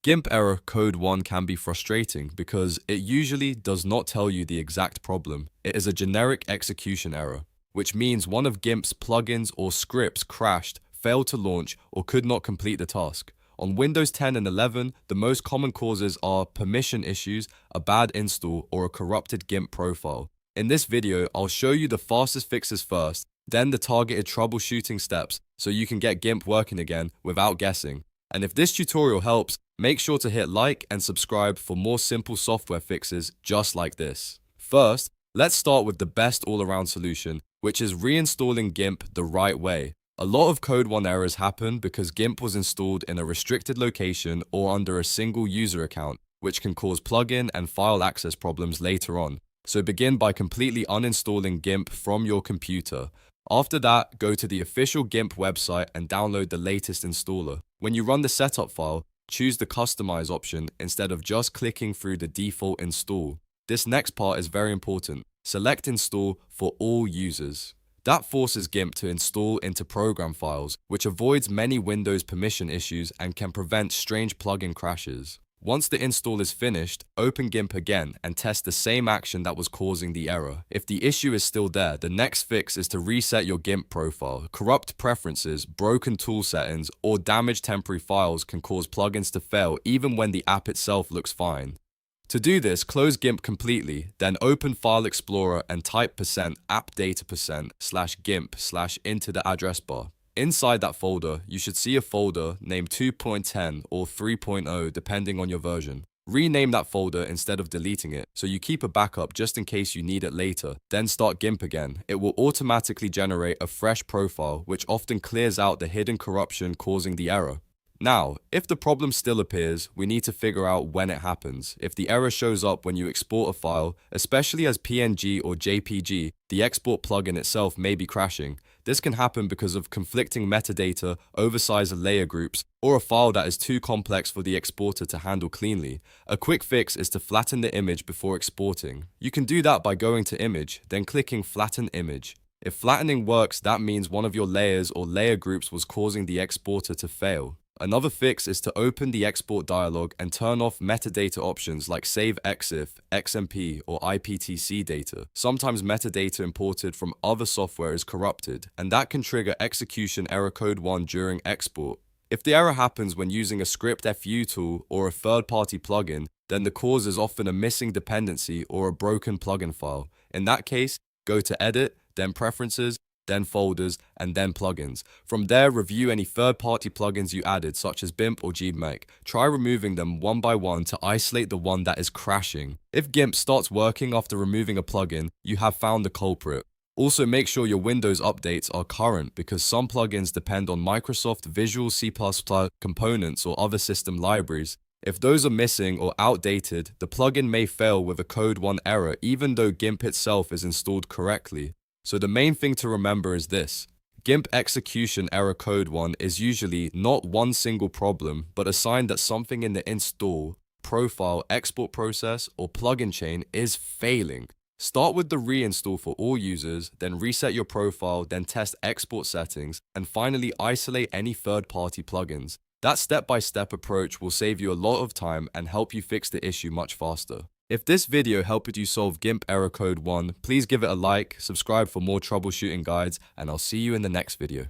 Gimp error code 1 can be frustrating because it usually does not tell you the exact problem. It is a generic execution error, which means one of Gimp's plugins or scripts crashed, failed to launch, or could not complete the task. On Windows 10 and 11, the most common causes are permission issues, a bad install, or a corrupted Gimp profile. In this video, I'll show you the fastest fixes first, then the targeted troubleshooting steps so you can get Gimp working again without guessing. And if this tutorial helps, make sure to hit like and subscribe for more simple software fixes just like this. First, let's start with the best all-around solution, which is reinstalling Gimp the right way. A lot of Code 1 errors happen because Gimp was installed in a restricted location or under a single user account, which can cause plugin and file access problems later on. So begin by completely uninstalling Gimp from your computer. After that, go to the official Gimp website and download the latest installer. When you run the setup file, choose the Customize option instead of just clicking through the default install. This next part is very important. Select Install for all users. That forces Gimp to install into program files, which avoids many Windows permission issues and can prevent strange plugin crashes. Once the install is finished, open Gimp again and test the same action that was causing the error. If the issue is still there, the next fix is to reset your Gimp profile. Corrupt preferences, broken tool settings, or damaged temporary files can cause plugins to fail even when the app itself looks fine. To do this, close Gimp completely, then open File Explorer and type %appdata%/gimp/ into the address bar. Inside that folder, you should see a folder named 2.10 or 3.0 depending on your version. Rename that folder instead of deleting it, so you keep a backup just in case you need it later. Then start Gimp again. It will automatically generate a fresh profile, which often clears out the hidden corruption causing the error. Now, if the problem still appears, we need to figure out when it happens. If the error shows up when you export a file, especially as PNG or JPG, the export plugin itself may be crashing. This can happen because of conflicting metadata, oversized layer groups, or a file that is too complex for the exporter to handle cleanly. A quick fix is to flatten the image before exporting. You can do that by going to Image, then clicking Flatten Image. If flattening works, that means one of your layers or layer groups was causing the exporter to fail. Another fix is to open the export dialog and turn off metadata options like Save EXIF, XMP, or IPTC data. Sometimes metadata imported from other software is corrupted, and that can trigger execution error code 1 during export. If the error happens when using a script FU tool or a third-party plugin, then the cause is often a missing dependency or a broken plugin file. In that case, go to Edit, then Preferences, then Folders, and then Plugins. From there, review any third-party plugins you added, such as Gimp or Gmp. Try removing them one by one to isolate the one that is crashing. If Gimp starts working after removing a plugin, you have found the culprit. Also, make sure your Windows updates are current because some plugins depend on Microsoft Visual C++ components or other system libraries. If those are missing or outdated, the plugin may fail with a code 1 error even though Gimp itself is installed correctly. So the main thing to remember is this. Gimp execution error code 1 is usually not one single problem, but a sign that something in the install, profile, export process, or plugin chain is failing. Start with the reinstall for all users, then reset your profile, then test export settings, and finally isolate any third-party plugins. That step-by-step approach will save you a lot of time and help you fix the issue much faster. If this video helped you solve Gimp error code 1, please give it a like, subscribe for more troubleshooting guides, and I'll see you in the next video.